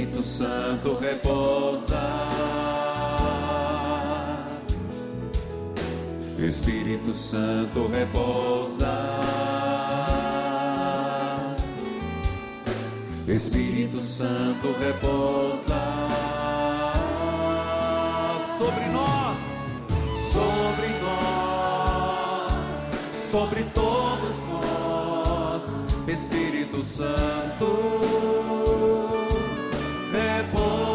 Espírito Santo repousa. Espírito Santo repousa. Espírito Santo repousa sobre nós, sobre todos nós. Espírito Santo repousa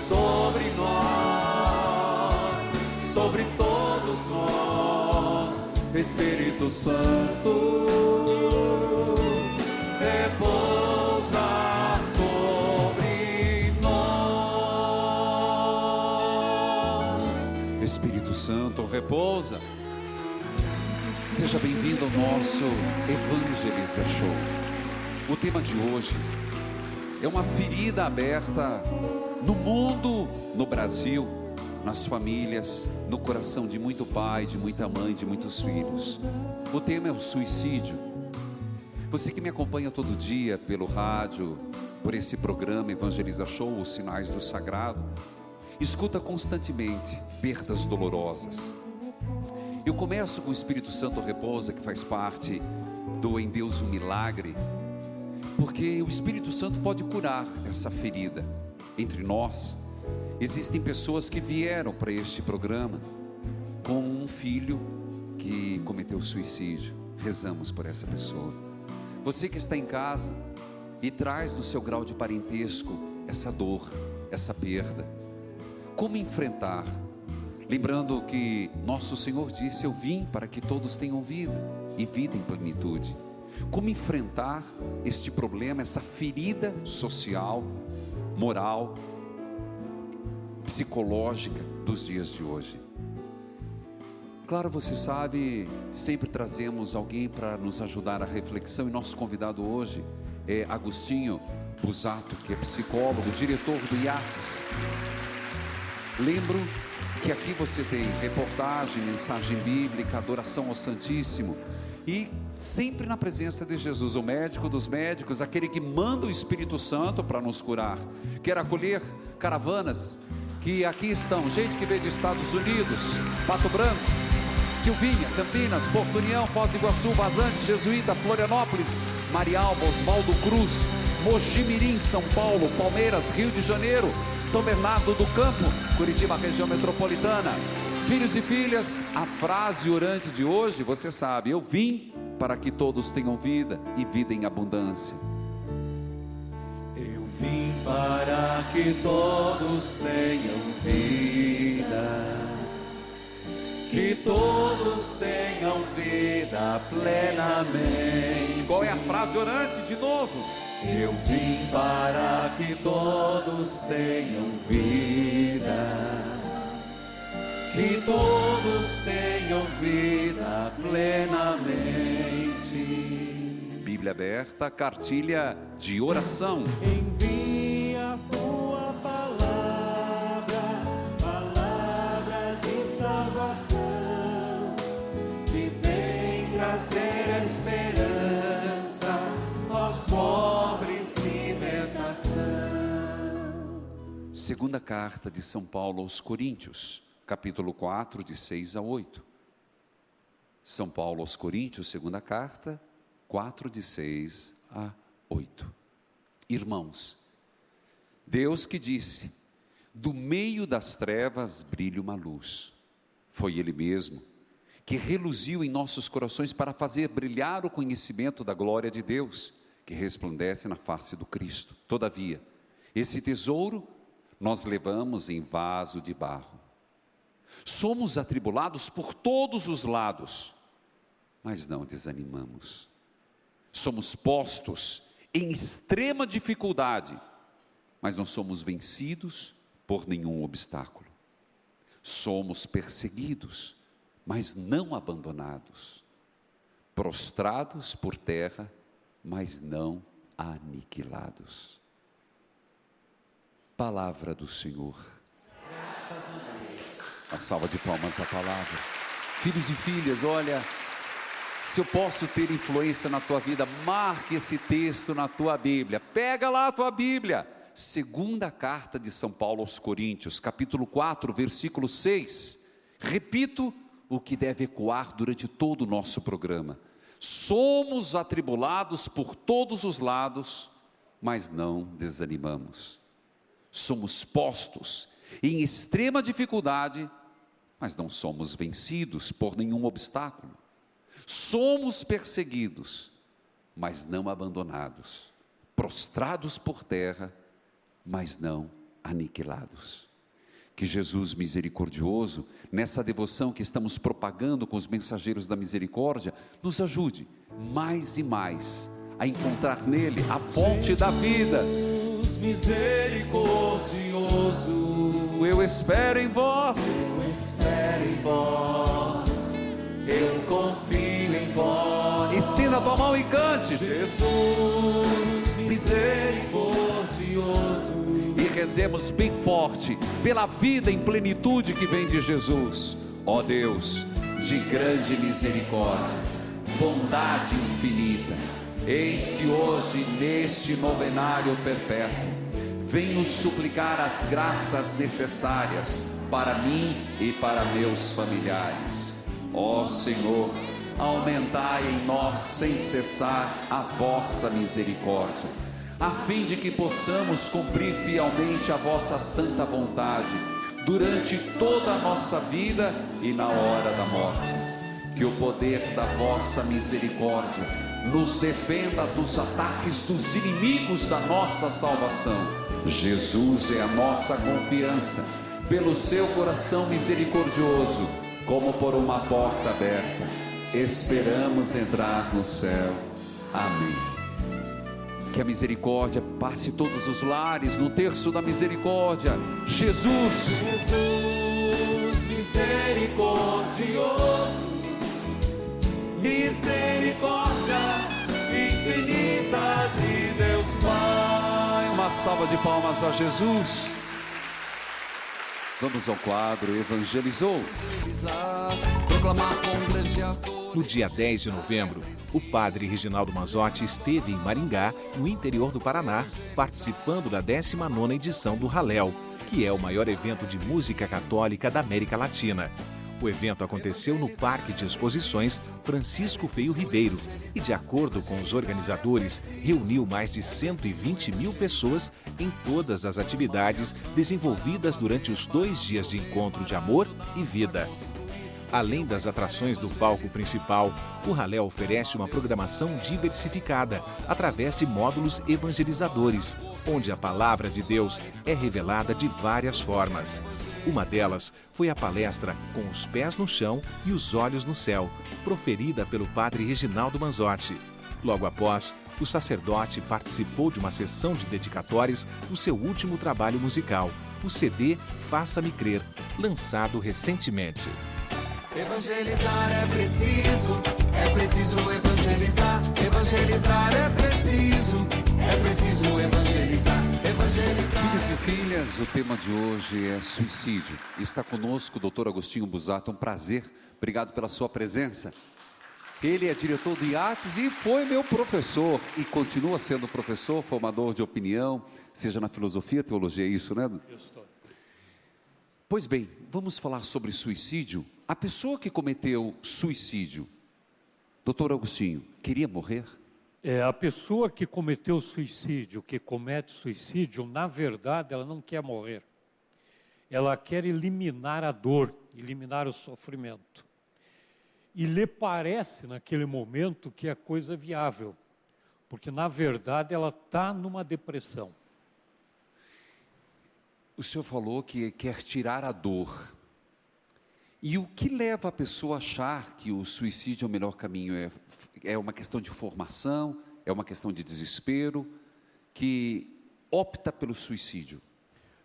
sobre nós, sobre todos nós. Espírito Santo repousa sobre nós. Espírito Santo repousa. Seja bem-vindo ao nosso Evangeliza Show. O tema de hoje é uma ferida aberta no mundo, no Brasil, nas famílias, no coração de muito pai, de muita mãe, de muitos filhos. O tema é o suicídio. Você que me acompanha todo dia pelo rádio, por esse programa Evangeliza Show, os sinais do sagrado, escuta constantemente perdas dolorosas. Eu começo com o Espírito Santo repousa, que faz parte do Em Deus um Milagre, porque o Espírito Santo pode curar essa ferida. Entre nós, existem pessoas que vieram para este programa com um filho que cometeu suicídio. Rezamos por essa pessoa. Você que está em casa e traz do seu grau de parentesco essa dor, essa perda, como enfrentar? Lembrando que nosso Senhor disse: eu vim para que todos tenham vida e vida em plenitude. Como enfrentar este problema, essa ferida social, moral, psicológica dos dias de hoje? Claro, você sabe, sempre trazemos alguém para nos ajudar à reflexão, e nosso convidado hoje é Agostinho Busato, que é psicólogo, diretor do IATES. Lembro que aqui você tem reportagem, mensagem bíblica, adoração ao Santíssimo, e sempre na presença de Jesus, o médico dos médicos, aquele que manda o Espírito Santo para nos curar. Quero acolher caravanas que aqui estão, gente que veio dos Estados Unidos, Pato Branco, Silvinha, Campinas, Porto União, Foz do Iguaçu, Vazante, Jesuíta, Florianópolis, Marialba, Oswaldo Cruz, Mogi Mirim, São Paulo, Palmeiras, Rio de Janeiro, São Bernardo do Campo, Curitiba, região metropolitana. Filhos e filhas, a frase orante de hoje, você sabe: eu vim para que todos tenham vida e vida em abundância. Eu vim para que todos tenham vida, que todos tenham vida plenamente. Qual é a frase orante de novo? Eu vim para que todos tenham vida, que todos tenham vida plenamente. Bíblia aberta, cartilha de oração. Envia a tua palavra, palavra de salvação, que vem trazer esperança aos pobres, libertação. Segunda carta de São Paulo aos Coríntios, capítulo 4, de 6 a 8. São Paulo aos Coríntios, segunda carta, 4, de 6 a 8. Irmãos, Deus que disse: do meio das trevas brilha uma luz. Foi Ele mesmo que reluziu em nossos corações para fazer brilhar o conhecimento da glória de Deus, que resplandece na face do Cristo. Todavia, esse tesouro nós levamos em vaso de barro. Somos atribulados por todos os lados, mas não desanimamos. Somos postos em extrema dificuldade, mas não somos vencidos por nenhum obstáculo. Somos perseguidos, mas não abandonados. Prostrados por terra, mas não aniquilados. Palavra do Senhor. Graças a Deus. A salva de palmas à palavra. Filhos e filhas, olha, Se eu posso ter influência na tua vida, marque esse texto na tua Bíblia. Pega lá a tua Bíblia. Segunda carta de São Paulo aos Coríntios, capítulo 4, versículo 6. Repito o que deve ecoar durante todo o nosso programa. Somos atribulados por todos os lados, mas não desanimamos. Somos postos em extrema dificuldade, mas não somos vencidos por nenhum obstáculo. Somos perseguidos, mas não abandonados. Prostrados por terra, mas não aniquilados. Que Jesus misericordioso, nessa devoção que estamos propagando com os mensageiros da misericórdia, nos ajude mais e mais a encontrar nele a fonte da vida. Jesus misericordioso, Eu espero em vós. eu espero em vós, eu confio em vós. Estenda a tua mão e cante. Jesus misericordioso, E rezemos bem forte pela vida em plenitude que vem de Jesus. Ó Deus, de grande misericórdia, bondade infinita, eis que hoje neste novenário perpétuo, vem nos suplicar as graças necessárias para mim e para meus familiares. Ó Senhor, aumentai em nós sem cessar a vossa misericórdia, a fim de que possamos cumprir fielmente a vossa santa vontade, durante toda a nossa vida e na hora da morte. Que o poder da vossa misericórdia nos defenda dos ataques dos inimigos da nossa salvação. Jesus é a nossa confiança, pelo seu coração misericordioso, como por uma porta aberta, esperamos entrar no céu. Amém. Que a misericórdia passe todos os lares, no terço da misericórdia. Jesus, Jesus misericordioso, misericórdia infinita de Deus Pai. uma salva de palmas a Jesus. Vamos ao quadro Evangelizou. Proclamar com grande ardor. No dia 10 de novembro, o padre Reginaldo Manzotti esteve em Maringá, no interior do Paraná, participando da 19ª edição do Halel, que é o maior evento de música católica da América Latina. O evento aconteceu no Parque de Exposições Francisco Feio Ribeiro e, de acordo com os organizadores, reuniu mais de 120 mil pessoas em todas as atividades desenvolvidas durante os 2 dias de encontro de amor e vida. Além das atrações do palco principal, o Halel oferece uma programação diversificada através de módulos evangelizadores, onde a palavra de Deus é revelada de várias formas. Uma delas foi a palestra Com os Pés no Chão e os Olhos no Céu, proferida pelo padre Reginaldo Manzotti. Logo após, o sacerdote participou de uma sessão de dedicatórias do seu último trabalho musical, o CD Faça-me Crer, lançado recentemente. Evangelizar é preciso evangelizar. Evangelizar é preciso evangelizar. Evangelizar. Filhos e filhas, o tema de hoje é suicídio. Está conosco o Dr. Agostinho Busato, um prazer. Obrigado pela sua presença. Ele é diretor do IATES e foi meu professor e continua sendo professor, formador de opinião, seja na filosofia, teologia, é isso, né? Pois bem, vamos falar sobre suicídio. A pessoa que cometeu suicídio, doutor Agostinho, queria morrer? A pessoa que cometeu suicídio, que comete suicídio, na verdade, ela não quer morrer. Ela quer eliminar a dor, eliminar o sofrimento. E lhe parece, naquele momento, que é coisa viável, porque, na verdade, ela está numa depressão. O senhor falou que quer tirar a dor. E o que leva a pessoa a achar que o suicídio é o melhor caminho? É uma questão de formação? É uma questão de desespero? Que opta pelo suicídio?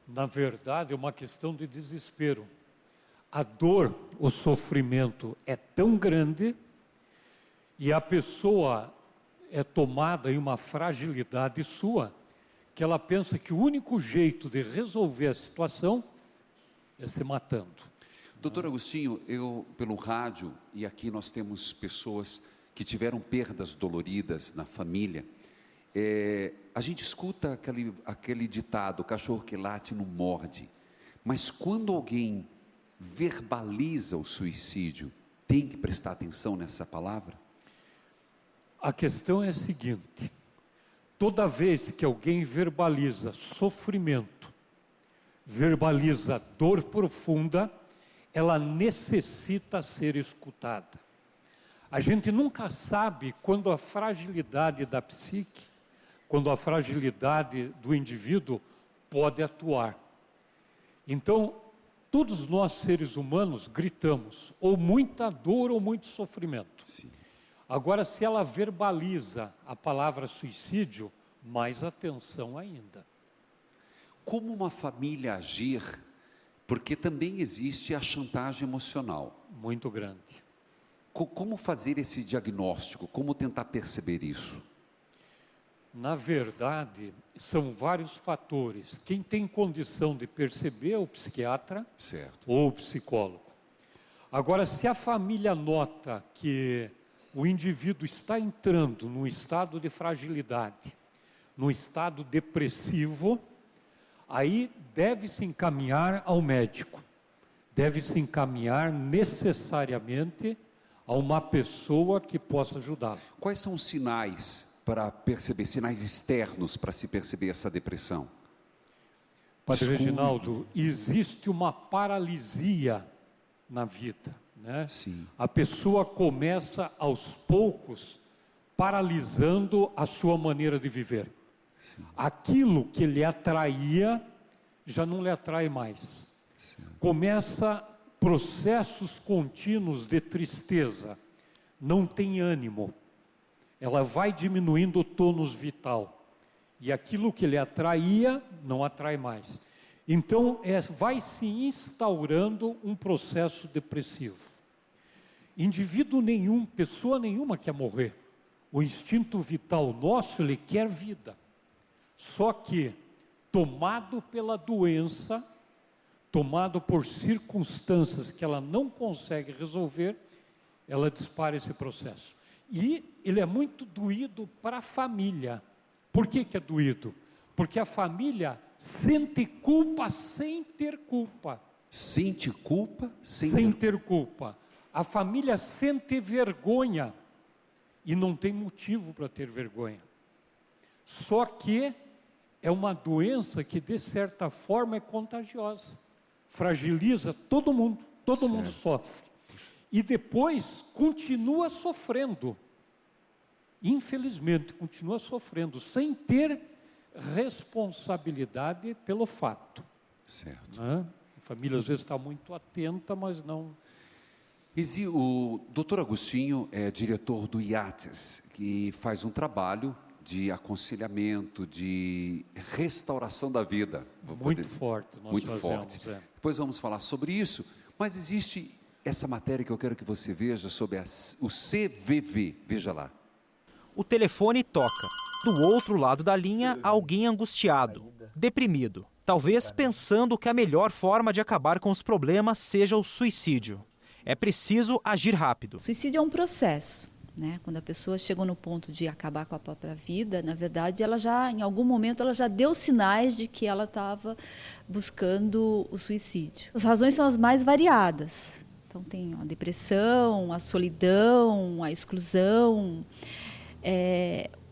Na verdade, é uma questão de desespero. A dor, o sofrimento é tão grande e a pessoa é tomada em uma fragilidade sua que ela pensa que o único jeito de resolver a situação é se matando. Doutor Agostinho, eu pelo rádio, e aqui nós temos pessoas que tiveram perdas doloridas na família, a gente escuta aquele ditado, o cachorro que late não morde, mas quando alguém verbaliza o suicídio, tem que prestar atenção nessa palavra? A questão é a seguinte: toda vez que alguém verbaliza sofrimento, verbaliza dor profunda, ela necessita ser escutada. A gente nunca sabe quando a fragilidade da psique, quando a fragilidade do indivíduo pode atuar. Então, todos nós seres humanos gritamos, ou muita dor ou muito sofrimento. Sim. Agora, se ela verbaliza a palavra suicídio, mais atenção ainda. Como uma família agir, porque também existe a chantagem emocional. Muito grande. Como fazer esse diagnóstico? Como tentar perceber isso? Na verdade, são vários fatores. Quem tem condição de perceber é o psiquiatra, Certo. ou o psicólogo. Agora, se a família nota que o indivíduo está entrando num estado de fragilidade, num estado depressivo, aí deve-se encaminhar ao médico. Deve-se encaminhar necessariamente a uma pessoa que possa ajudá-lo. Quais são os sinais para perceber, sinais externos para se perceber essa depressão? Padre Reginaldo, existe uma paralisia na vida, né? Sim. A pessoa começa aos poucos paralisando a sua maneira de viver. Sim. Aquilo que lhe atraía já não lhe atrai mais. Sim. Começa processos contínuos de tristeza, não tem ânimo. Ela vai diminuindo o tônus vital. E aquilo que lhe atraía, não atrai mais. Então, vai se instaurando um processo depressivo. Indivíduo nenhum, pessoa nenhuma quer morrer. O instinto vital nosso, ele quer vida. Só que, tomado pela doença, tomado por circunstâncias que ela não consegue resolver, ela dispara esse processo. E ele é muito doído para a família. Por que é doído? Porque a família sente culpa sem ter culpa. Sente culpa sem ter culpa. A família sente vergonha e não tem motivo para ter vergonha. Só que é uma doença que, de certa forma, é contagiosa. Fragiliza todo mundo sofre. E depois continua sofrendo. Infelizmente, continua sofrendo, sem ter responsabilidade pelo fato. Certo. Né? A família às vezes está muito atenta, mas não... O Dr. Agostinho é diretor do IATES, que faz um trabalho de aconselhamento, de restauração da vida. Muito forte, nós muito fazemos. Forte. Depois vamos falar sobre isso, mas existe essa matéria que eu quero que você veja sobre o CVV. Veja lá. O telefone toca. Do outro lado da linha, alguém angustiado, deprimido, talvez pensando que a melhor forma de acabar com os problemas seja o suicídio. É preciso agir rápido. O suicídio é um processo, né? Quando a pessoa chegou no ponto de acabar com a própria vida, na verdade, ela já, em algum momento, ela já deu sinais de que ela estava buscando o suicídio. As razões são as mais variadas. Então, tem a depressão, a solidão, a exclusão.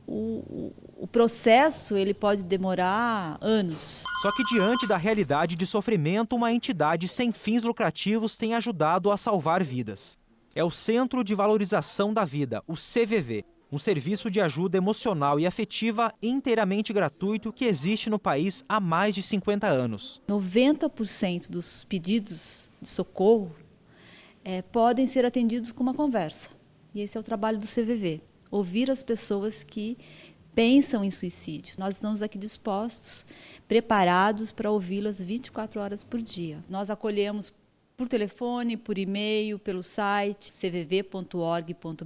O processo ele pode demorar anos. Só que diante da realidade de sofrimento, uma entidade sem fins lucrativos tem ajudado a salvar vidas. É o Centro de Valorização da Vida, o CVV, um serviço de ajuda emocional e afetiva inteiramente gratuito que existe no país há mais de 50 anos. 90% dos pedidos de socorro podem ser atendidos com uma conversa. E esse é o trabalho do CVV. Ouvir as pessoas que pensam em suicídio. Nós estamos aqui dispostos, preparados para ouvi-las 24 horas por dia. Nós acolhemos por telefone, por e-mail, pelo site cvv.org.br,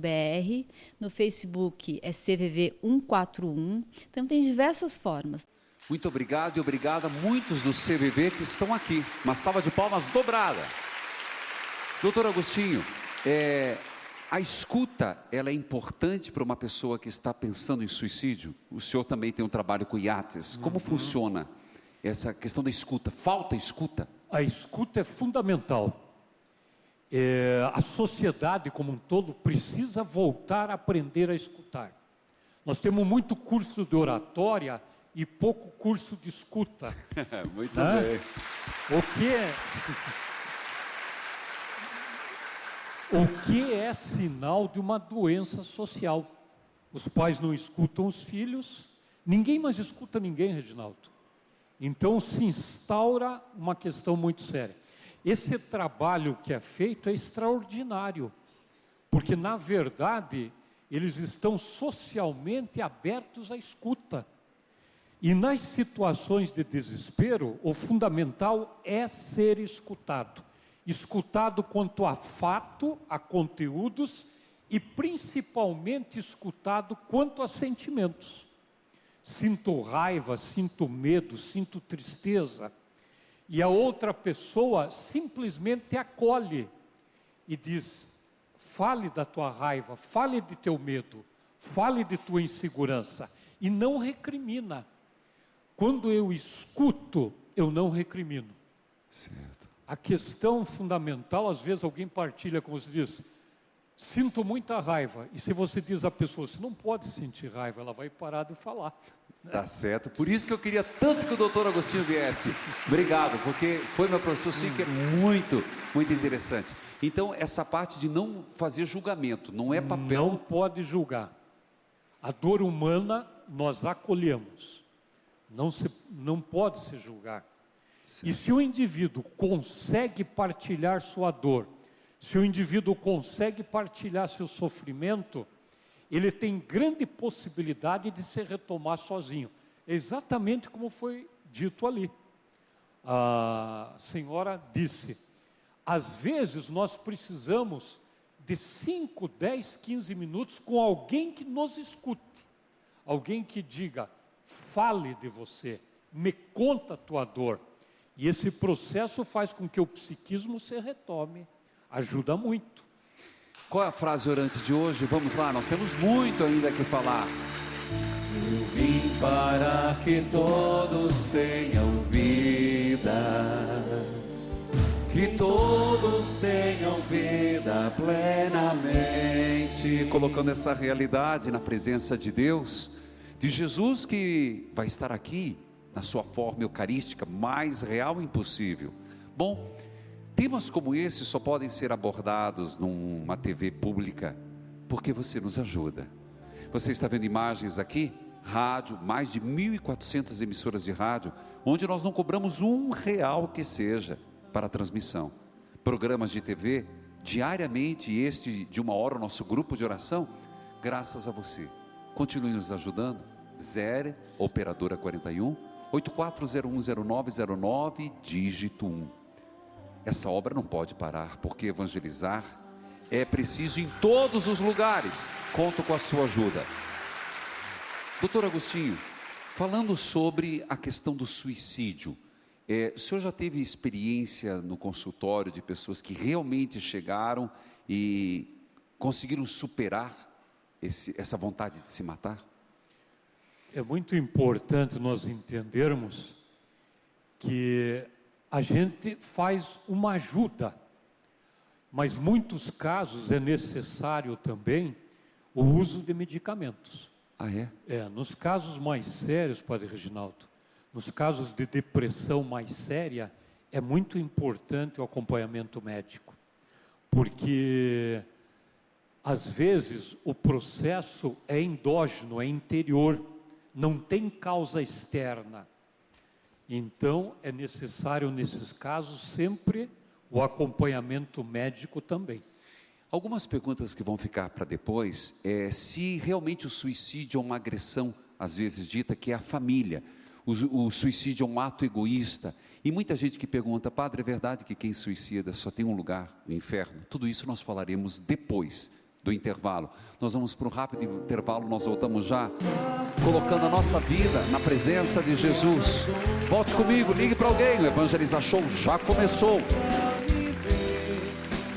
no Facebook é CVV141. Então tem diversas formas. Muito obrigado e obrigada a muitos do CVV que estão aqui. Uma salva de palmas dobrada. Doutor Agostinho, A escuta, ela é importante para uma pessoa que está pensando em suicídio? O senhor também tem um trabalho com iates. Como funciona essa questão da escuta? Falta escuta? A escuta é fundamental. A sociedade como um todo precisa voltar a aprender a escutar. Nós temos muito curso de oratória e pouco curso de escuta. Muito né? bem. O que é sinal de uma doença social. Os pais não escutam os filhos, ninguém mais escuta ninguém, Reginaldo. Então se instaura uma questão muito séria. Esse trabalho que é feito é extraordinário, porque na verdade eles estão socialmente abertos à escuta. E nas situações de desespero, o fundamental é ser escutado. Escutado quanto a fato, a conteúdos e principalmente escutado quanto a sentimentos. Sinto raiva, sinto medo, sinto tristeza. E a outra pessoa simplesmente acolhe e diz: fale da tua raiva, fale de teu medo, fale de tua insegurança. E não recrimina. Quando eu escuto, eu não recrimino. Certo. A questão fundamental, às vezes alguém partilha, como se diz, sinto muita raiva. E se você diz à pessoa, você não pode sentir raiva, ela vai parar de falar. Tá certo. Por isso que eu queria tanto que o doutor Agostinho viesse. Obrigado, porque foi meu professor, sim, que é muito, muito interessante. Então, essa parte de não fazer julgamento, não é papel... Não pode julgar. A dor humana nós acolhemos. Não pode se julgar. Certo. E se o indivíduo consegue partilhar sua dor, se o indivíduo consegue partilhar seu sofrimento, ele tem grande possibilidade de se retomar sozinho. Exatamente como foi dito ali. A senhora disse, às vezes nós precisamos de 5, 10, 15 minutos com alguém que nos escute. Alguém que diga, fale de você, me conta a tua dor. E esse processo faz com que o psiquismo se retome. Ajuda muito. Qual é a frase orante de hoje? Vamos lá, nós temos muito ainda que falar. Eu vim para que todos tenham vida, que todos tenham vida plenamente. Colocando essa realidade na presença de Deus, de Jesus que vai estar aqui na sua forma eucarística mais real impossível. Bom, temas como esse só podem ser abordados numa TV pública, porque você nos ajuda. Você está vendo imagens aqui, rádio, mais de 1.400 emissoras de rádio, onde nós não cobramos R$1 que seja para a transmissão. Programas de TV, diariamente, e este de 1 hora, o nosso grupo de oração, graças a você. Continue nos ajudando. 0 operadora 41 84010909 dígito 1. Essa obra não pode parar, porque evangelizar é preciso em todos os lugares. Conto com a sua ajuda. Doutor Agostinho, falando sobre a questão do suicídio, o senhor já teve experiência no consultório de pessoas que realmente chegaram e conseguiram superar essa vontade de se matar? É muito importante nós entendermos que a gente faz uma ajuda, mas em muitos casos é necessário também o uso de medicamentos. Ah, é? Nos casos mais sérios, Padre Reginaldo, nos casos de depressão mais séria, é muito importante o acompanhamento médico, porque às vezes o processo é endógeno, é interior, não tem causa externa. Então é necessário nesses casos sempre o acompanhamento médico também. Algumas perguntas que vão ficar para depois é se realmente o suicídio é uma agressão, às vezes dita que é a família. O suicídio é um ato egoísta. E muita gente que pergunta, padre, é verdade que quem suicida só tem um lugar, o inferno? Tudo isso nós falaremos depois do intervalo. Nós vamos para um rápido intervalo, nós voltamos já, colocando a nossa vida na presença de Jesus. Volte comigo, ligue para alguém, o Evangeliza Show já começou.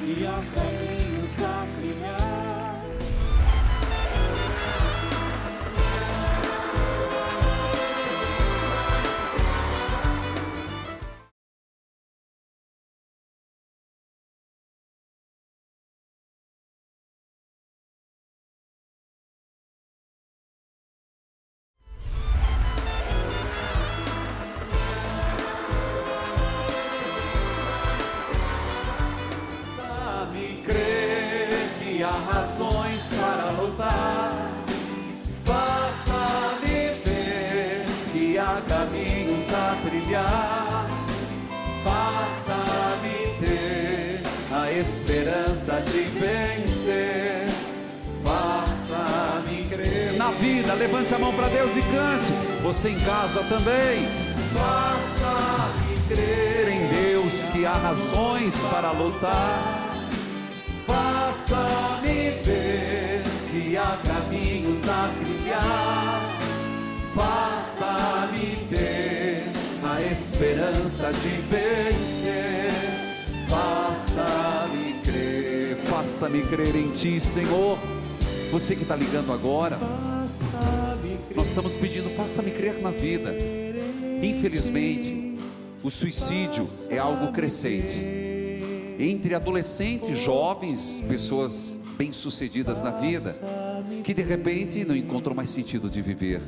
E a caminhos a trilhar. brilhar. Faça-me ter a esperança de vencer. Faça-me crer na vida. Levante a mão para Deus e cante. Você em casa também. Faça-me crer em Deus, que há razões para lutar. Faça-me ver que há caminhos a trilhar. Faça-me ter a esperança de vencer. Faça-me crer. Faça-me crer em Ti, Senhor. Você que está ligando agora, nós estamos pedindo, faça-me crer na vida. Infelizmente, o suicídio é algo crescente entre adolescentes, jovens, pessoas bem-sucedidas na vida, que de repente não encontram mais sentido de viver.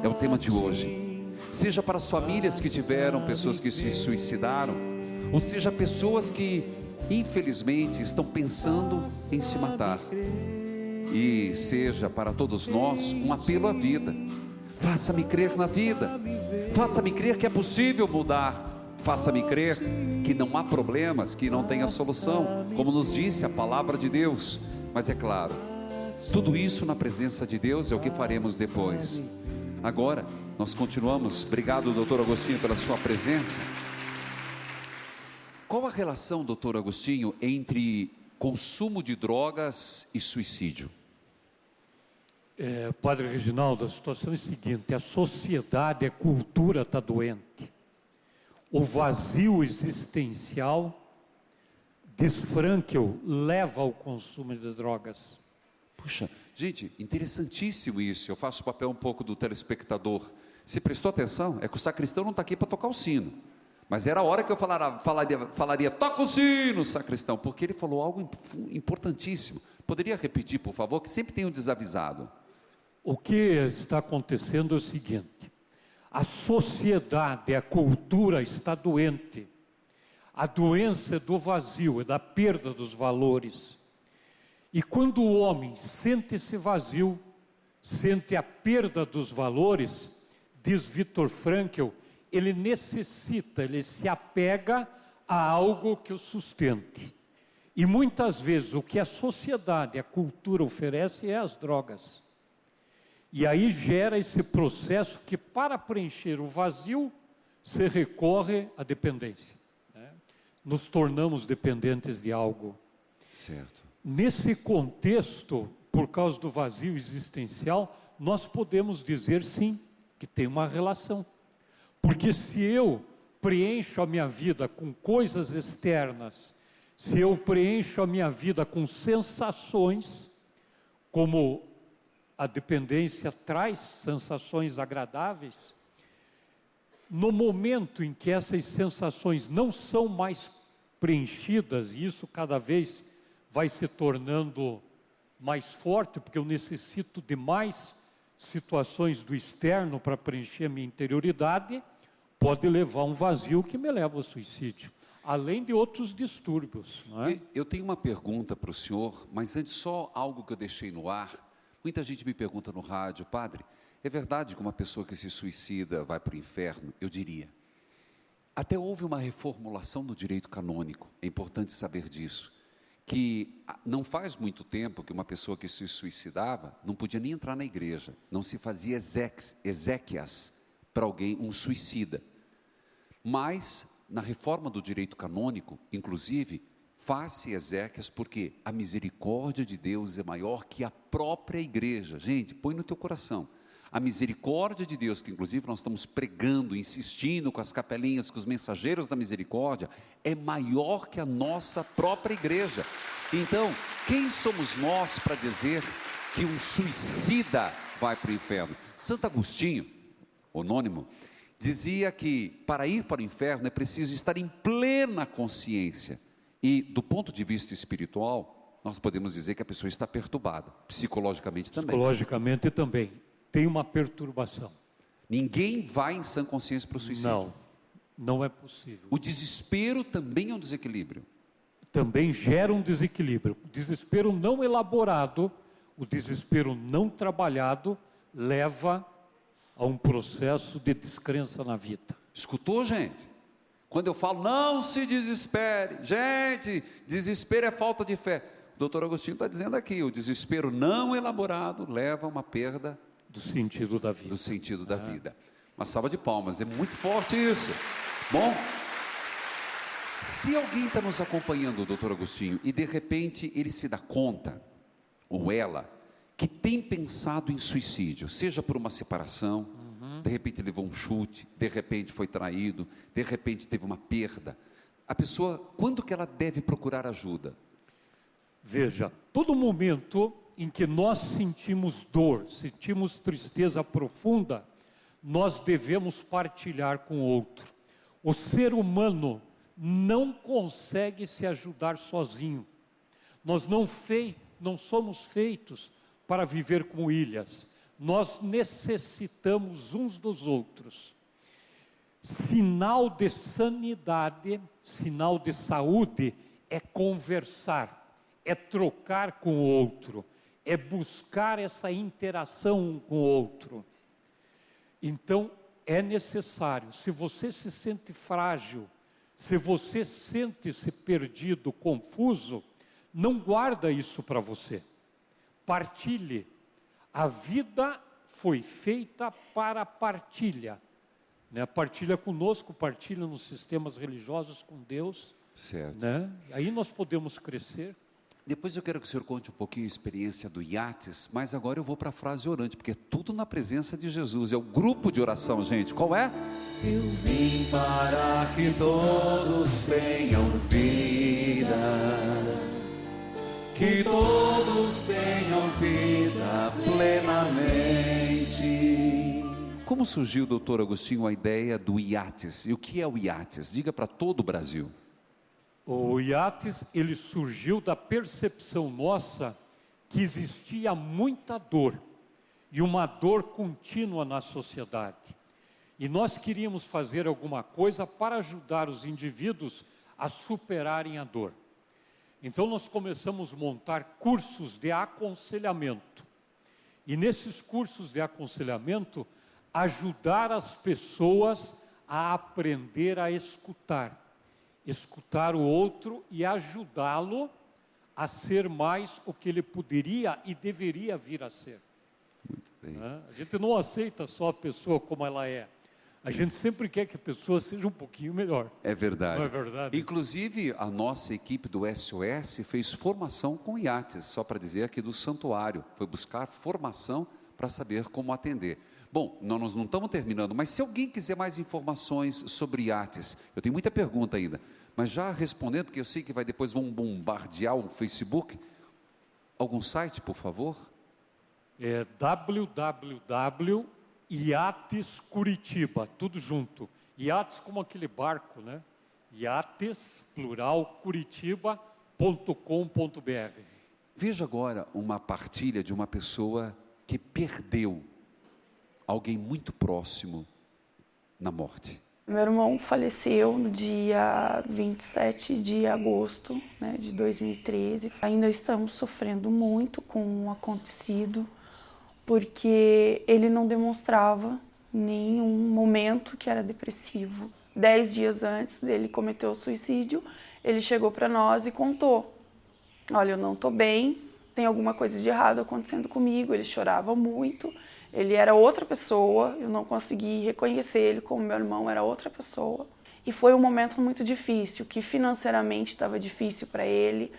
É o tema de hoje. Seja para as famílias que tiveram pessoas que se suicidaram, ou seja, pessoas que infelizmente estão pensando em se matar. E seja para todos nós um apelo à vida. Faça-me crer na vida. Faça-me crer que é possível mudar. Faça-me crer que não há problemas, que não tenha solução, como nos disse a palavra de Deus. Mas é claro, tudo isso na presença de Deus é o que faremos depois. Agora, nós continuamos. Obrigado, doutor Agostinho, pela sua presença. Qual a relação, doutor Agostinho, entre consumo de drogas e suicídio? Padre Reginaldo, a situação é a seguinte: a sociedade, a cultura está doente. O vazio existencial, diz Frankl, leva ao consumo de drogas. Puxa, gente, interessantíssimo isso. Eu faço o papel um pouco do telespectador. Você prestou atenção? É que o sacristão não está aqui para tocar o sino. Mas era a hora que eu falaria toca o sino, sacristão, porque ele falou algo importantíssimo. Poderia repetir, por favor, que sempre tem um desavisado. O que está acontecendo é o seguinte: a sociedade, a cultura está doente. A doença é do vazio, é da perda dos valores. E quando o homem sente esse vazio, sente a perda dos valores, diz Viktor Frankl, ele necessita, ele se apega a algo que o sustente. E muitas vezes o que a sociedade, a cultura oferece é as drogas. E aí gera esse processo que, para preencher o vazio, se recorre à dependência. Nos tornamos dependentes de algo. Certo. Nesse contexto, por causa do vazio existencial, nós podemos dizer sim, que tem uma relação. Porque se eu preencho a minha vida com coisas externas, se eu preencho a minha vida com sensações, como a dependência traz sensações agradáveis, no momento em que essas sensações não são mais preenchidas, e isso cada vez vai se tornando mais forte, porque eu necessito de mais situações do externo para preencher a minha interioridade, pode levar a um vazio que me leva ao suicídio, além de outros distúrbios, não é? Eu tenho uma pergunta para o senhor, mas antes só algo que eu deixei no ar. Muita gente me pergunta no rádio: padre, é verdade que uma pessoa que se suicida vai para o inferno? Eu diria. Até houve uma reformulação do direito canônico, é importante saber disso, que não faz muito tempo que uma pessoa que se suicidava não podia nem entrar na igreja, não se fazia exéquias para alguém, um suicida. Mas, na reforma do direito canônico, inclusive, faz-se exéquias, porque a misericórdia de Deus é maior que a própria igreja. Gente, põe no teu coração. A misericórdia de Deus, que inclusive nós estamos pregando, insistindo com as capelinhas, com os mensageiros da misericórdia, é maior que a nossa própria igreja. Então, quem somos nós para dizer que um suicida vai para o inferno? Santo Agostinho, anônimo, dizia que para ir para o inferno é preciso estar em plena consciência. E do ponto de vista espiritual, nós podemos dizer que a pessoa está perturbada, psicologicamente também. Psicologicamente também. Tem uma perturbação. Ninguém vai em sã consciência para o suicídio. Não, não é possível. O desespero também é um desequilíbrio. Também gera um desequilíbrio. O desespero não elaborado, o desespero não trabalhado, leva a um processo de descrença na vida. Escutou, gente? Quando eu falo, não se desespere. Gente, desespero é falta de fé. O doutor Agostinho está dizendo aqui, o desespero não elaborado leva a uma perda do sentido da vida. Do sentido da vida. Uma salva de palmas, é muito forte isso. Bom, se alguém está nos acompanhando, doutor Agostinho, e de repente ele se dá conta, ou ela, que tem pensado em suicídio, seja por uma separação, de repente levou um chute, de repente foi traído, de repente teve uma perda. A pessoa, quando que ela deve procurar ajuda? Veja, todo momento em que nós sentimos dor, sentimos tristeza profunda, nós devemos partilhar com o outro. O ser humano não consegue se ajudar sozinho. Nós não somos feitos para viver como ilhas. Nós necessitamos uns dos outros. Sinal de sanidade, sinal de saúde é conversar, é trocar com o outro, é buscar essa interação um com o outro. Então, é necessário, se você se sente frágil, se você sente-se perdido, confuso, não guarda isso para você. Partilhe. A vida foi feita para a partilha. Né? Partilha conosco, partilha nos sistemas religiosos com Deus. Certo. Né? Aí nós podemos crescer. Depois eu quero que o senhor conte um pouquinho a experiência do IATES, mas agora eu vou para a frase orante, porque é tudo na presença de Jesus. É o grupo de oração, gente. Qual é? Eu vim para que todos tenham vida, que todos tenham vida plenamente. Como surgiu, doutor Agostinho, a ideia do IATES? E o que é o IATES? Diga para todo o Brasil. O IATES, ele surgiu da percepção nossa que existia muita dor, e uma dor contínua na sociedade. E nós queríamos fazer alguma coisa para ajudar os indivíduos a superarem a dor. Então nós começamos a montar cursos de aconselhamento. E nesses cursos de aconselhamento, ajudar as pessoas a aprender a escutar o outro e ajudá-lo a ser mais o que ele poderia e deveria vir a ser. Muito bem. A gente não aceita só a pessoa como ela é. A gente sempre quer que a pessoa seja um pouquinho melhor. É verdade. Não é verdade? Inclusive, a nossa equipe do SOS fez formação com IATES, só para dizer aqui do santuário. Foi buscar formação para saber como atender. Bom, nós não estamos terminando, mas se alguém quiser mais informações sobre IATES, eu tenho muita pergunta ainda, mas já respondendo, porque eu sei que depois vão bombardear o Facebook, algum site, por favor? É www.IATES Curitiba, tudo junto. IATES como aquele barco, né? IATES, plural, curitiba.com.br. Veja agora uma partilha de uma pessoa que perdeu alguém muito próximo na morte. Meu irmão faleceu no dia 27 de agosto, né, de 2013. Ainda estamos sofrendo muito com o acontecido, porque ele não demonstrava nenhum momento que era depressivo. 10 dias antes dele cometer o suicídio, ele chegou para nós e contou: olha, eu não estou bem, tem alguma coisa de errado acontecendo comigo. Ele chorava muito. Ele era outra pessoa, eu não consegui reconhecer ele como meu irmão, era outra pessoa. E foi um momento muito difícil, que financeiramente estava difícil para ele.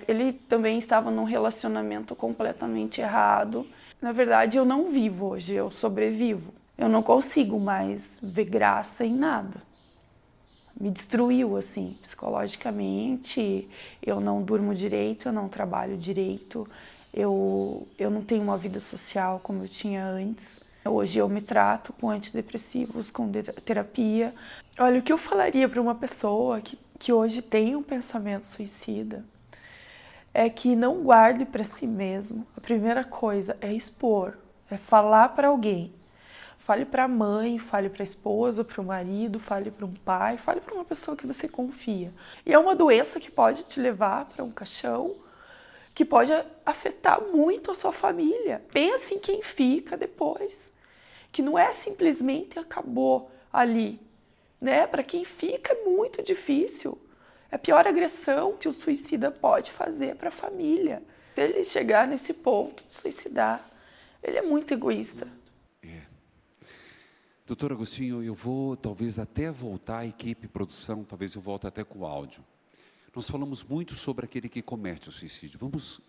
Ele também estava num relacionamento completamente errado. Na verdade, eu não vivo hoje, eu sobrevivo. Eu não consigo mais ver graça em nada. Me destruiu, assim, psicologicamente. Eu não durmo direito, eu não trabalho direito. Eu não tenho uma vida social como eu tinha antes. Hoje eu me trato com antidepressivos, com terapia. Olha, o que eu falaria para uma pessoa que hoje tem um pensamento suicida é que não guarde para si mesmo. A primeira coisa é expor, é falar para alguém. Fale para a mãe, fale para a esposa, para o marido, fale para um pai, fale para uma pessoa que você confia. E é uma doença que pode te levar para um caixão, que pode afetar muito a sua família. Pense em quem fica depois, que não é simplesmente acabou ali, né? Para quem fica é muito difícil. É a pior agressão que o suicida pode fazer para a família. Se ele chegar nesse ponto de suicidar, ele é muito egoísta. Doutor Agostinho, eu vou talvez até voltar à equipe produção, talvez eu volte até com o áudio. Nós falamos muito sobre aquele que comete o suicídio. Vamos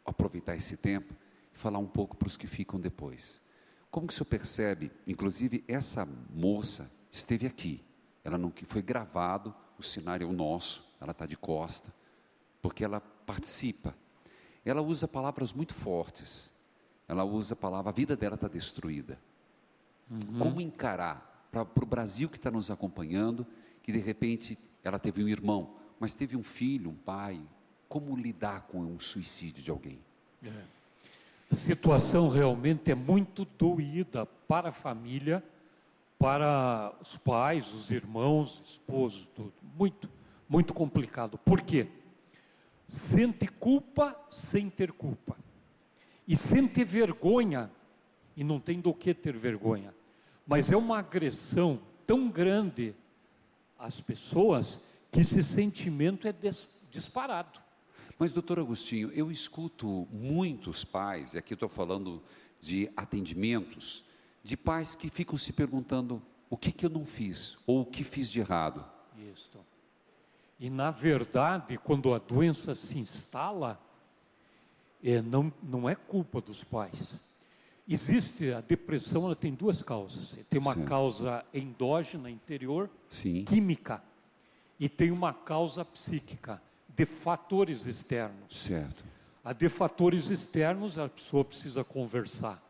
aproveitar esse tempo e falar um pouco para os que ficam depois. Como que o senhor percebe, inclusive essa moça esteve aqui, ela não foi gravado, o cenário é o nosso, ela está de costa, porque ela participa. Ela usa palavras muito fortes, ela usa a palavra, a vida dela está destruída. Como encarar, para o Brasil que está nos acompanhando, que de repente ela teve um irmão, mas teve um filho, um pai, como lidar com um suicídio de alguém? A situação realmente é muito doída para a família, para os pais, os irmãos, esposos, tudo. Muito, muito complicado. Por quê? Sente culpa sem ter culpa. E sente vergonha, e não tem do que ter vergonha. Mas é uma agressão tão grande às pessoas que esse sentimento é disparado. Mas, doutor Agostinho, eu escuto muitos pais, e aqui estou falando de atendimentos, de pais que ficam se perguntando o que eu não fiz, ou o que fiz de errado. Isso. E, na verdade, quando a doença se instala, não é culpa dos pais. Existe a depressão, ela tem duas causas. Tem uma causa endógena, interior, química, e tem uma causa psíquica, de fatores externos. Certo. A de fatores externos, a pessoa precisa conversar.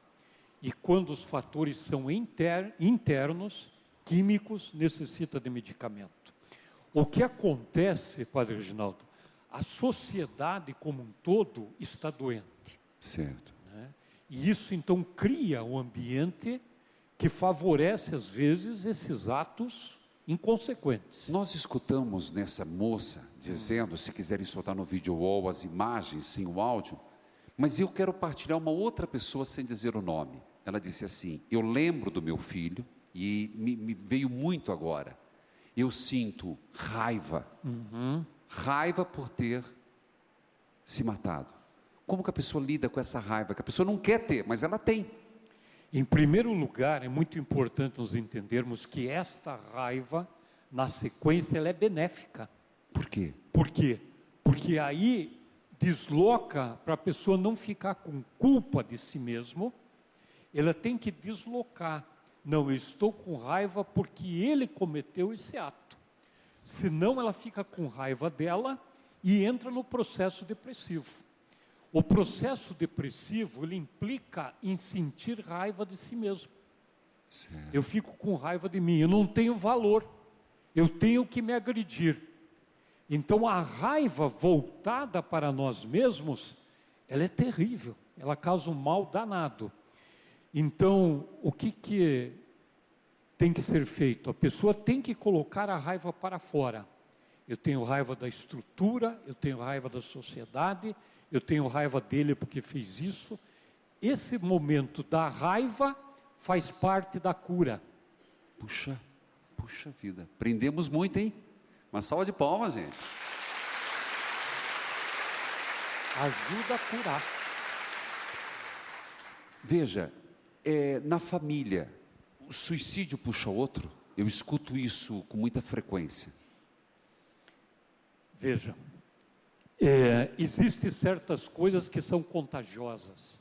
E quando os fatores são internos, químicos, necessita de medicamento. O que acontece, Padre Reginaldo? A sociedade como um todo está doente. Certo. Né? E isso então cria um ambiente que favorece às vezes esses atos inconsequentes. Nós escutamos nessa moça dizendo, se quiserem soltar no vídeo wall as imagens sem o áudio, mas eu quero partilhar uma outra pessoa sem dizer o nome. Ela disse assim: eu lembro do meu filho e me veio muito agora. Eu sinto raiva, raiva por ter se matado. Como que a pessoa lida com essa raiva que a pessoa não quer ter, mas ela tem? Em primeiro lugar, é muito importante nós entendermos que esta raiva, na sequência, ela é benéfica. Por quê? Por quê? Porque aí desloca para a pessoa não ficar com culpa de si mesmo, ela tem que deslocar. Não, eu estou com raiva porque ele cometeu esse ato. Senão ela fica com raiva dela e entra no processo depressivo. O processo depressivo, ele implica em sentir raiva de si mesmo. Certo. Eu fico com raiva de mim, eu não tenho valor, eu tenho que me agredir. Então a raiva voltada para nós mesmos, ela é terrível, ela causa um mal danado. Então, o que tem que ser feito? A pessoa tem que colocar a raiva para fora. Eu tenho raiva da estrutura, eu tenho raiva da sociedade, eu tenho raiva dele porque fez isso. Esse momento da raiva faz parte da cura. Puxa vida, aprendemos muito, hein? Uma salva de palmas, gente. Ajuda a curar. Veja, na família, o suicídio puxa outro? Eu escuto isso com muita frequência. Veja, existem certas coisas que são contagiosas.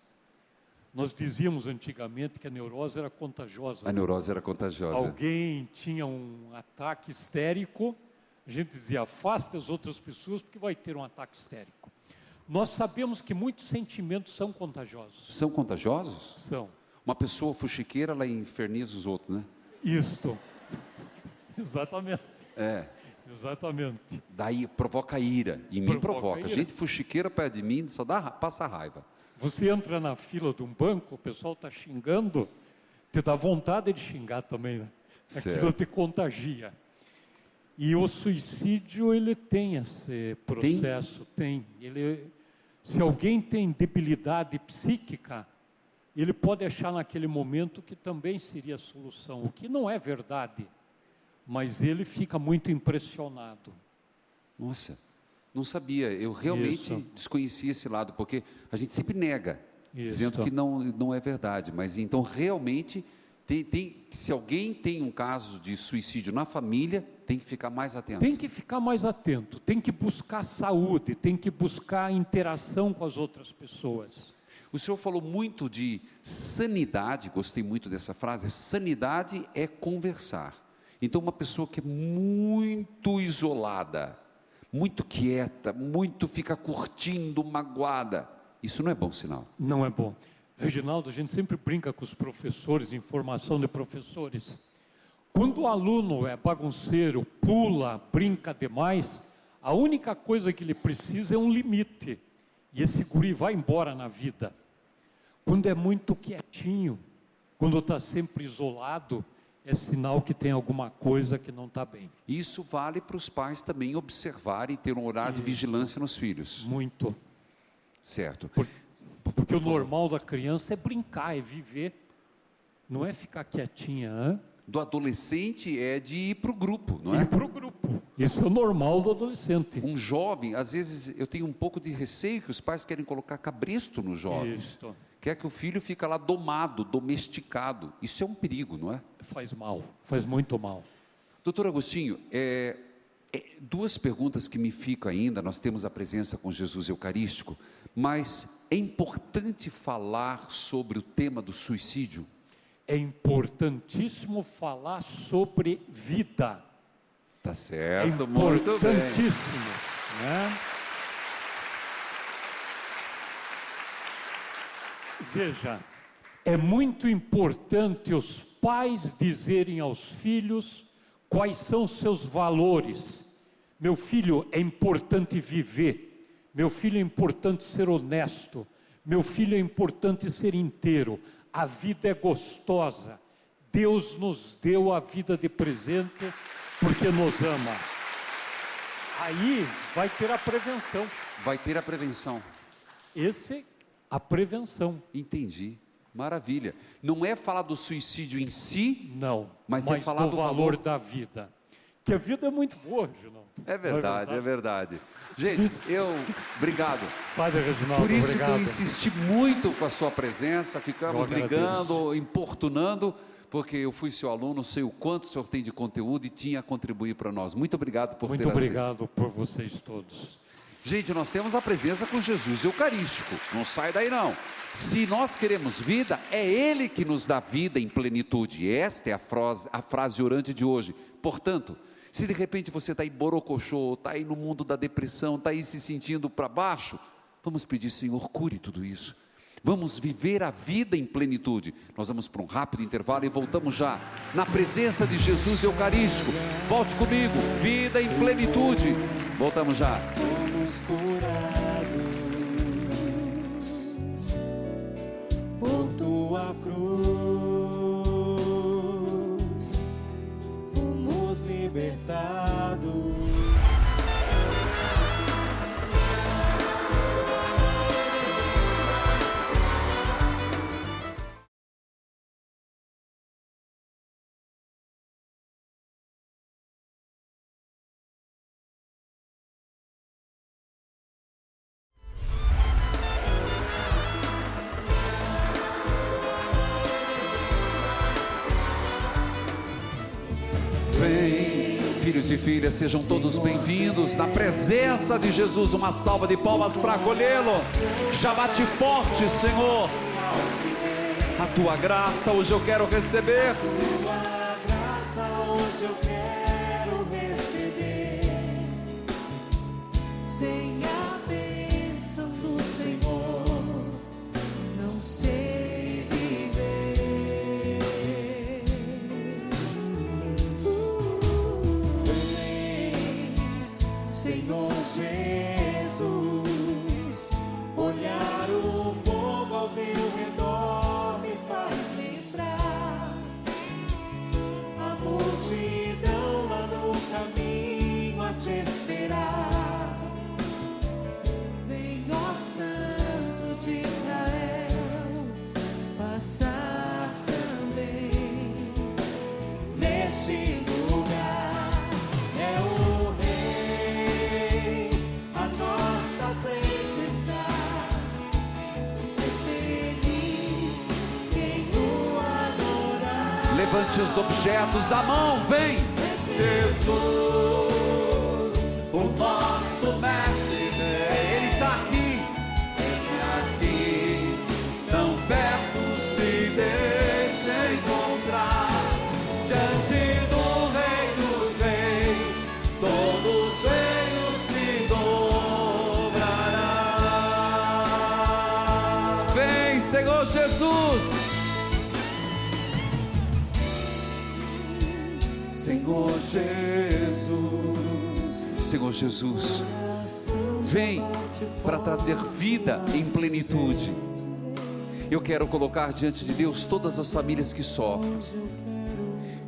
Nós dizíamos antigamente que a neurose era contagiosa. A neurose era contagiosa. Alguém tinha um ataque histérico, a gente dizia, afaste as outras pessoas porque vai ter um ataque histérico. Nós sabemos que muitos sentimentos são contagiosos. São contagiosos? São. Uma pessoa fuxiqueira, ela inferniza os outros, né? Isto. Exatamente. Exatamente. Daí provoca ira, e me provoca. Ira. Gente fuxiqueira perto de mim só passa raiva. Você entra na fila de um banco, o pessoal está xingando, te dá vontade de xingar também, né? Aquilo te contagia. E o suicídio, ele tem esse processo, se alguém tem debilidade psíquica, ele pode achar naquele momento que também seria a solução, o que não é verdade. mas ele fica muito impressionado. Nossa, não sabia. Eu realmente Isso. desconhecia esse lado, porque a gente sempre nega, Isso. dizendo que não é verdade. Mas então, realmente, se alguém tem um caso de suicídio na família, tem que ficar mais atento. Tem que ficar mais atento, tem que buscar saúde, tem que buscar interação com as outras pessoas. O senhor falou muito de sanidade, gostei muito dessa frase. Sanidade é conversar. Então, uma pessoa que é muito isolada, muito quieta, muito fica curtindo, magoada, isso não é bom sinal. Não é bom. Reginaldo, a gente sempre brinca com os professores, em formação de professores. Quando o aluno é bagunceiro, pula, brinca demais, a única coisa que ele precisa é um limite. E esse guri vai embora na vida. Quando é muito quietinho, quando está sempre isolado, é sinal que tem alguma coisa que não está bem. Isso vale para os pais também observarem e ter um horário de vigilância nos filhos. Muito. Certo. Porque o normal da criança é brincar, é viver. Não é ficar quietinha, hein? Do adolescente é de ir para o grupo, não é? Ir para o grupo. Isso é o normal do adolescente. Um jovem, às vezes eu tenho um pouco de receio que os pais querem colocar cabresto nos jovens. Isso. Quer que o filho fique lá domado, domesticado. Isso é um perigo, não é? Faz mal, faz muito mal. Doutor Agostinho, duas perguntas que me ficam ainda. Nós temos a presença com Jesus Eucarístico, mas é importante falar sobre o tema do suicídio? É importantíssimo falar sobre vida. Tá certo, é muito bem. importantíssimo, né? Veja, é muito importante os pais dizerem aos filhos quais são seus valores. Meu filho, é importante viver. Meu filho, é importante ser honesto. Meu filho, é importante ser inteiro. A vida é gostosa. Deus nos deu a vida de presente porque nos ama. Aí vai ter a prevenção. Vai ter a prevenção. A prevenção. Entendi. Maravilha. Não é falar do suicídio em si, não, mas é falar do valor da vida. Que a vida é muito boa, Reginaldo. É verdade, é verdade. Gente, obrigado. Padre Reginaldo, por isso obrigado. que eu insisti muito com a sua presença, ficamos ligando, importunando, porque eu fui seu aluno, sei o quanto o senhor tem de conteúdo e tinha a contribuir para nós. Muito obrigado por ter Muito obrigado por vocês todos. Gente, nós temos a presença com Jesus Eucarístico, não sai daí não. Se nós queremos vida, é Ele que nos dá vida em plenitude. Esta é a frase orante de hoje. Portanto, se de repente você está aí borocochô, está aí no mundo da depressão, está aí se sentindo para baixo, vamos pedir, Senhor, cure tudo isso. Vamos viver a vida em plenitude. Nós vamos para um rápido intervalo e voltamos já na presença de Jesus Eucarístico. Volte comigo, vida em plenitude. Voltamos já. Fomos curados por tua cruz, fomos libertados. Filhos e filhas, sejam todos bem-vindos na presença de Jesus. Uma salva de palmas para acolhê-lo. Já bate forte, Senhor. A tua graça hoje eu quero receber. A tua graça hoje eu quero receber. Sem a bênção do Senhor, não sei viver. Senhor Jesus, olhar o povo ao teu redor me faz lembrar a multidão lá no caminho a te esperar. Levante os objetos, a mão, vem. Jesus, o nosso mestre, Ele está aqui, aqui, tão perto, se deixa encontrar. Diante do Rei dos Reis, todo joelho se dobrará. vem, Senhor Jesus. Senhor Jesus, Senhor Jesus, vem para trazer vida em plenitude. Eu quero colocar diante de Deus todas as famílias que sofrem.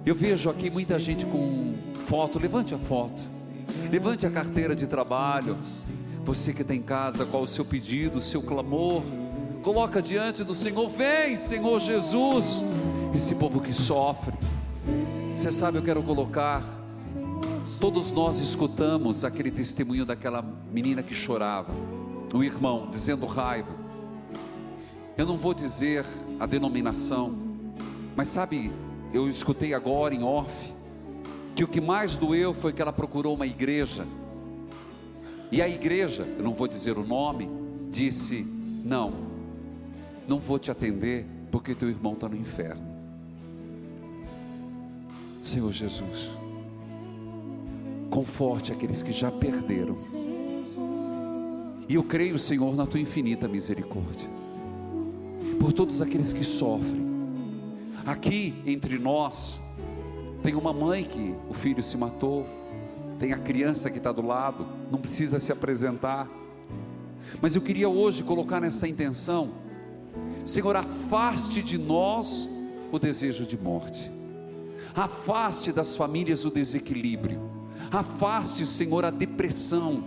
Eu vejo aqui muita gente com foto. Levante a foto, levante a carteira de trabalho. Você que está em casa, qual o seu pedido, o seu clamor? Coloca diante do Senhor. Vem, Senhor Jesus, esse povo que sofre. Você sabe, eu quero colocar, todos nós escutamos aquele testemunho daquela menina que chorava, um irmão dizendo raiva. Eu não vou dizer a denominação, mas sabe, eu escutei agora em off, que o que mais doeu foi que ela procurou uma igreja, e a igreja, eu não vou dizer o nome, disse: não vou te atender, porque teu irmão está no inferno. Senhor Jesus, conforte aqueles que já perderam, e eu creio, Senhor, na tua infinita misericórdia, por todos aqueles que sofrem. Aqui entre nós, tem uma mãe que o filho se matou, tem a criança que está do lado, não precisa se apresentar, mas eu queria hoje colocar nessa intenção: Senhor, afaste de nós o desejo de morte, afaste das famílias o desequilíbrio, afaste, Senhor, a depressão,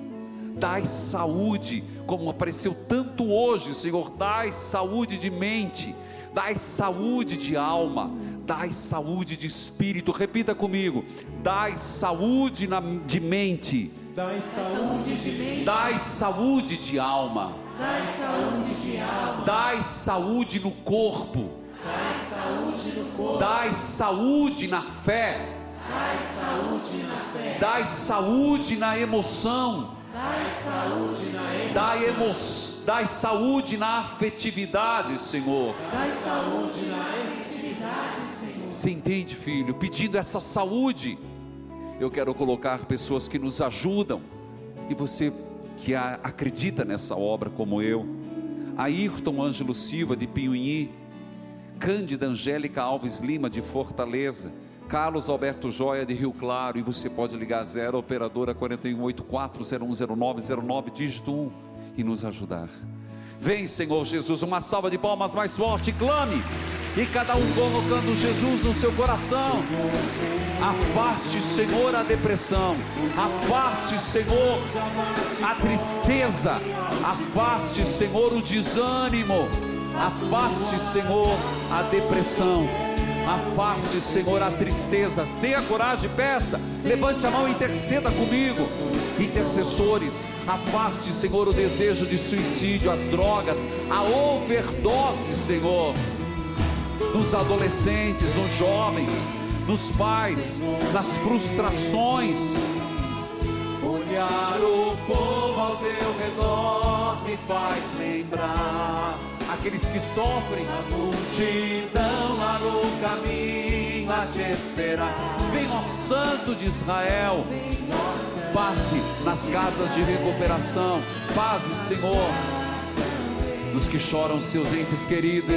dai saúde, como apareceu tanto hoje, Senhor, dai saúde de mente, dai saúde de alma, dai saúde de espírito. Repita comigo: dai saúde de mente, dai saúde de mente, dai saúde de alma, dai saúde de alma, dai saúde no corpo, dai saúde no corpo, dai saúde na fé, dai saúde na fé, dai saúde na emoção, dai saúde na dai saúde na afetividade, Senhor. dai saúde na efetividade, Senhor. Você entende, filho? Pedindo essa saúde, eu quero colocar pessoas que nos ajudam, e você que acredita nessa obra como eu: Ayrton Ângelo Silva de Pinhuinhi, Cândida Angélica Alves Lima de Fortaleza, Carlos Alberto Joia de Rio Claro. E você pode ligar 0 operadora 4184010909 dígito 1 e nos ajudar. Vem, Senhor Jesus, uma salva de palmas mais forte, clame, e cada um colocando Jesus no seu coração. Afaste, Senhor, a depressão, afaste, Senhor, a tristeza, afaste, Senhor, o desânimo, afaste, Senhor, a depressão, afaste, Senhor, a tristeza. Tenha coragem, peça, levante a mão e interceda comigo. Intercessores, afaste, Senhor, o desejo de suicídio, as drogas, a overdose, Senhor, nos adolescentes, nos jovens, nos pais, nas frustrações. Olhar o povo ao teu redor me faz lembrar Aqueles que sofrem, a multidão lá no caminho a te esperar. vem, ó Santo de Israel, passe nas casas de recuperação, passe, Senhor, nos que choram seus entes queridos.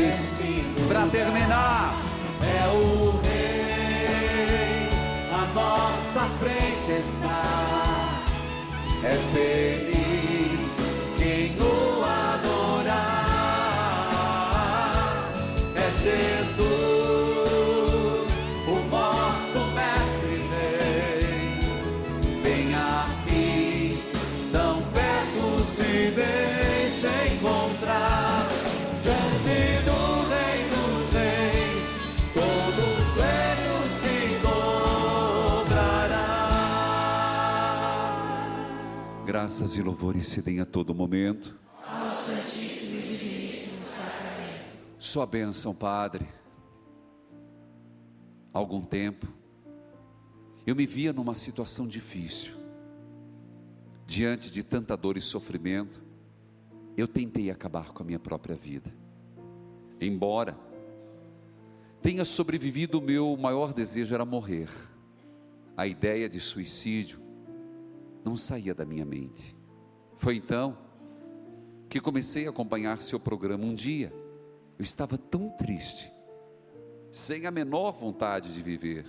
Para terminar, É o Rei, à nossa frente está. É feliz quem o adorar. É Jesus, o nosso mestre vem aqui, tão perto se deixa encontrar. Diante do Rei dos Reis, todo joelho se dobrará. graças e louvores se deem a todo momento. Ao Santíssimo e Diviníssimo Sacramento. Sua bênção, Padre. há algum tempo, eu me via numa situação difícil. Diante de tanta dor e sofrimento, eu tentei acabar com a minha própria vida. Embora tenha sobrevivido, o meu maior desejo era morrer. A ideia de suicídio não saía da minha mente. Foi então que comecei a acompanhar seu programa. Um dia, eu estava tão triste, sem a menor vontade de viver.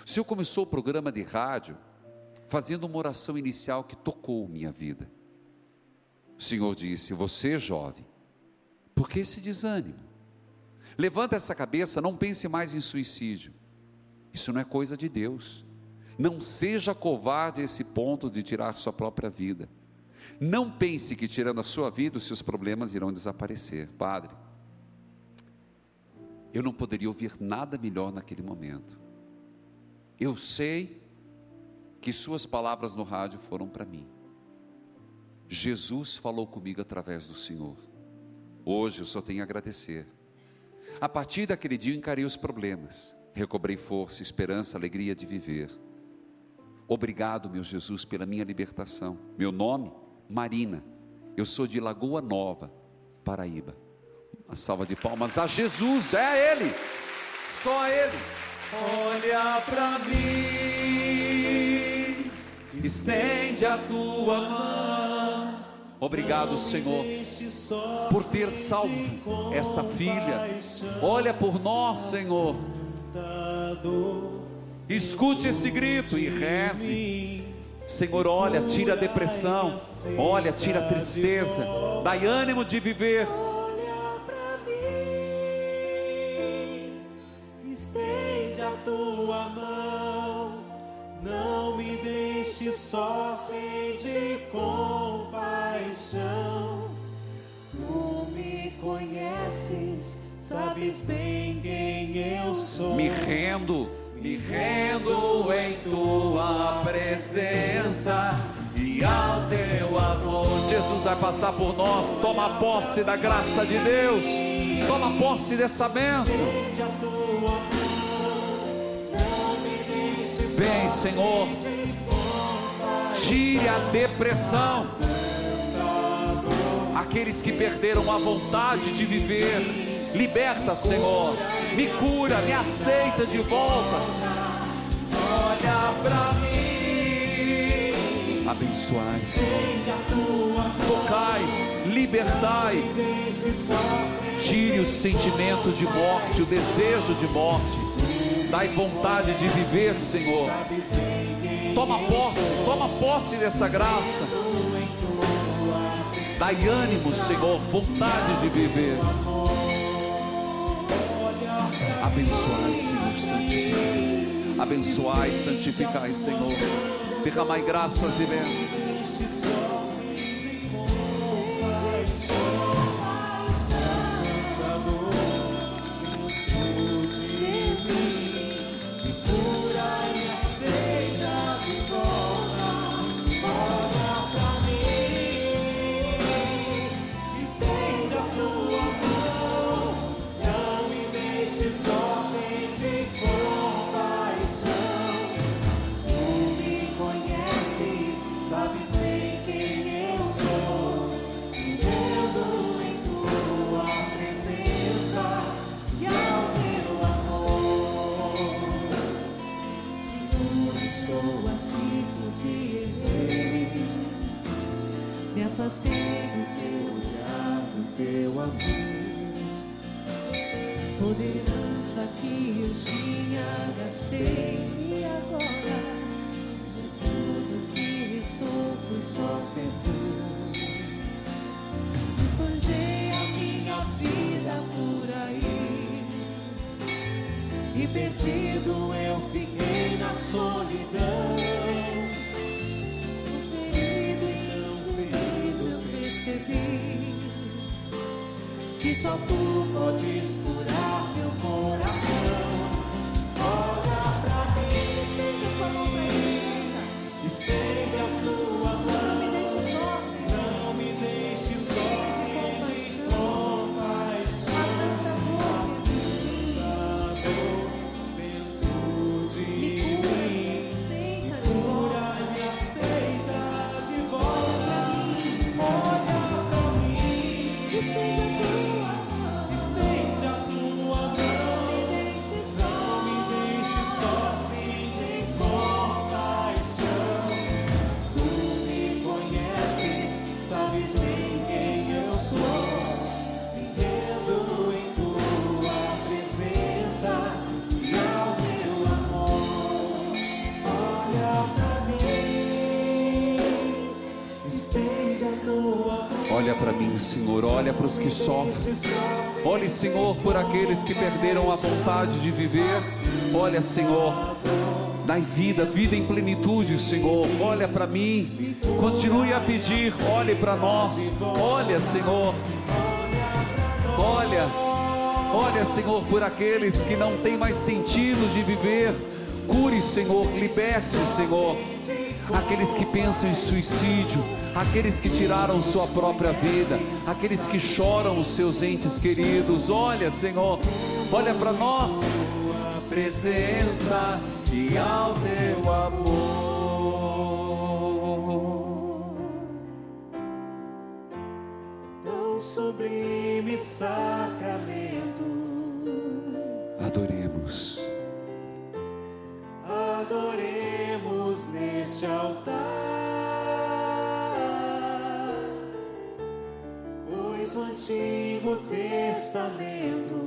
O Senhor começou o programa de rádio, fazendo uma oração inicial que tocou minha vida. O Senhor disse: você, jovem, por que esse desânimo? Levanta essa cabeça, não pense mais em suicídio. Isso não é coisa de Deus. Não seja covarde a esse ponto de tirar sua própria vida. Não pense que tirando a sua vida, os seus problemas irão desaparecer. Padre, eu não poderia ouvir nada melhor naquele momento. Eu sei que suas palavras no rádio foram para mim. Jesus falou comigo através do Senhor. Hoje eu só tenho a agradecer. A partir daquele dia eu encarei os problemas, recobrei força, esperança, alegria de viver. Obrigado, meu Jesus, pela minha libertação. Meu nome, Marina. Eu sou de Lagoa Nova, Paraíba. Uma salva de palmas a Jesus, é Ele, só Ele. Olha pra mim, estende a tua mão. Obrigado, Senhor, por ter salvo essa filha. Olha por nós, Senhor. Escute esse grito e reze. Senhor, olha, tira a depressão, olha, tira a tristeza, dai ânimo de viver. Olha pra mim, estende a tua mão, não me deixe só, de compaixão. Tu me conheces, sabes bem quem eu sou. Me rendo em tua presença e ao teu amor. Jesus vai passar por nós. Toma posse da graça de Deus, toma posse dessa bênção. Vem, Senhor, tire a depressão. Aqueles que perderam a vontade de viver, liberta, Senhor, me cura, me aceita de volta. Olha pra mim, abençoai, tocai, libertai, tire o sentimento de morte, o desejo de morte, dai vontade de viver, Senhor. Toma posse dessa graça, dai ânimo, Senhor, vontade de viver. Abençoai, Senhor, santificai. Abençoai, santificai, Senhor. Derramai graças e bênçãos. afastei do teu olhar, do teu amor. Toda herança que eu tinha gastei, e agora de tudo que restou foi só perdão. Esbanjei a minha vida por aí, e perdido eu fiquei na solidão. Que só tu podes curar meu coração. Olha pra mim, estende a sua mão pra mim, estende a sua mão. Não me deixe só, não me deixe só. De compaixão, há tanta dor, Olha para mim, Senhor, olha para os que sofrem. Olhe, Senhor, por aqueles que perderam a vontade de viver. Olha, Senhor, dai vida, vida em plenitude, Senhor. Olha para mim, continue a pedir, olhe para nós. Olha, Senhor, olha, Senhor, por aqueles que não têm mais sentido de viver. Cure, Senhor, liberte, Senhor, aqueles que pensam em suicídio, aqueles que tiraram sua própria vida, aqueles que choram os seus entes queridos. Olha, Senhor, olha para nós. Tua presença e ao teu amor, tão sublime sacramento. Adoremos. Adoremos neste altar, pois o Antigo Testamento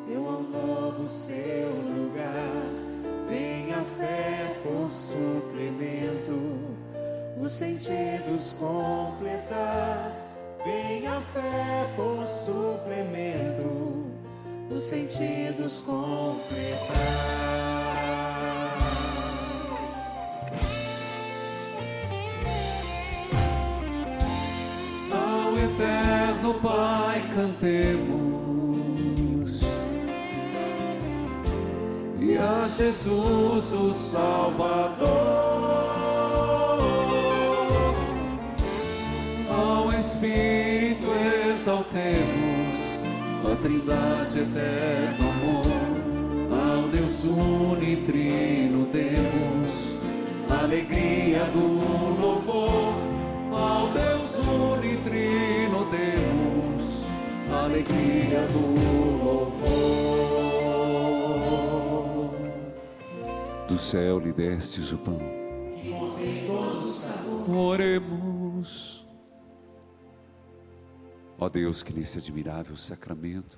deu ao Novo seu lugar. Vem a fé por suplemento, os sentidos completar. Vem a fé por suplemento, os sentidos completar. Eterno Pai, cantemos, e a Jesus o Salvador, ao Espírito exaltemos, a Trindade eterno amor, ao Deus unitrino demos, alegria do louvor, ao Deus unitrino demos, alegria do louvor. Do céu lhe destes o pão, que contém todo o sabor. Oremos. Ó Deus, que nesse admirável sacramento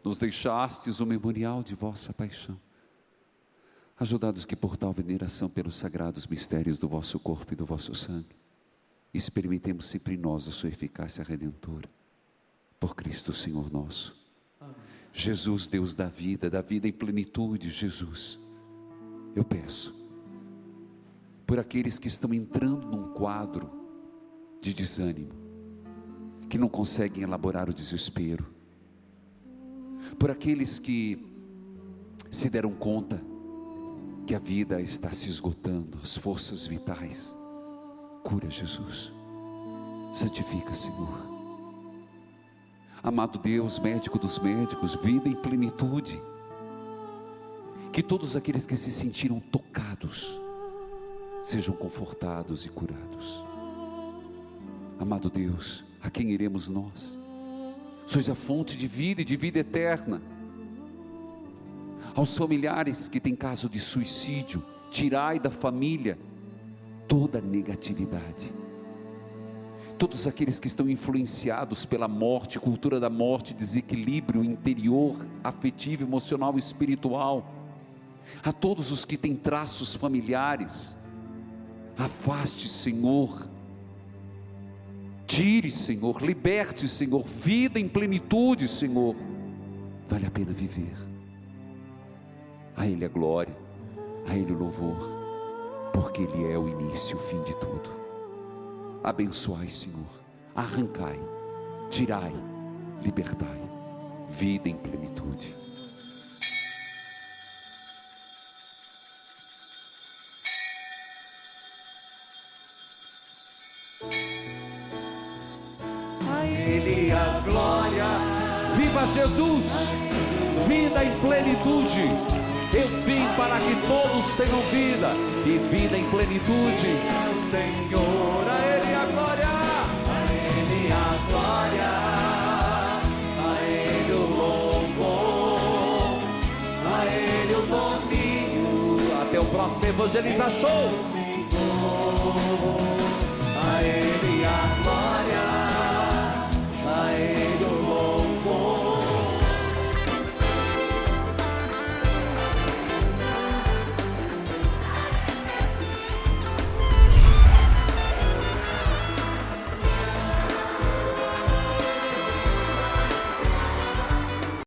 nos deixastes o memorial de vossa paixão, ajudados que por tal veneração pelos sagrados mistérios do vosso corpo e do vosso sangue, experimentemos sempre em nós a sua eficácia redentora, por Cristo Senhor nosso. Amém. Jesus, Deus da vida em plenitude. Jesus, eu peço por aqueles que estão entrando num quadro de desânimo, que não conseguem elaborar o desespero, por aqueles que se deram conta que a vida está se esgotando, as forças vitais. Cura, Jesus, santifica, Senhor. Amado Deus, médico dos médicos, vida em plenitude, que todos aqueles que se sentiram tocados sejam confortados e curados. Amado Deus, a quem iremos nós? Sois a fonte de vida e de vida eterna. Aos familiares que têm caso de suicídio, tirai da família toda negatividade. Todos aqueles que estão influenciados pela morte, cultura da morte, desequilíbrio interior, afetivo, emocional e espiritual. A todos os que têm traços familiares, afaste, Senhor. Tire, Senhor, liberte, Senhor, vida em plenitude, Senhor. Vale a pena viver. A Ele a glória, a Ele o louvor, porque Ele é o início e o fim de tudo. Abençoai, Senhor, arrancai, tirai, libertai, vida em plenitude. A Ele a glória, viva Jesus, vida em plenitude. Eu vim para que todos tenham vida e vida em plenitude. Senhor, a Ele a glória, a Ele a glória, a Ele o louvor, a Ele o domínio. Até o próximo Evangeliza Show. A Ele a glória.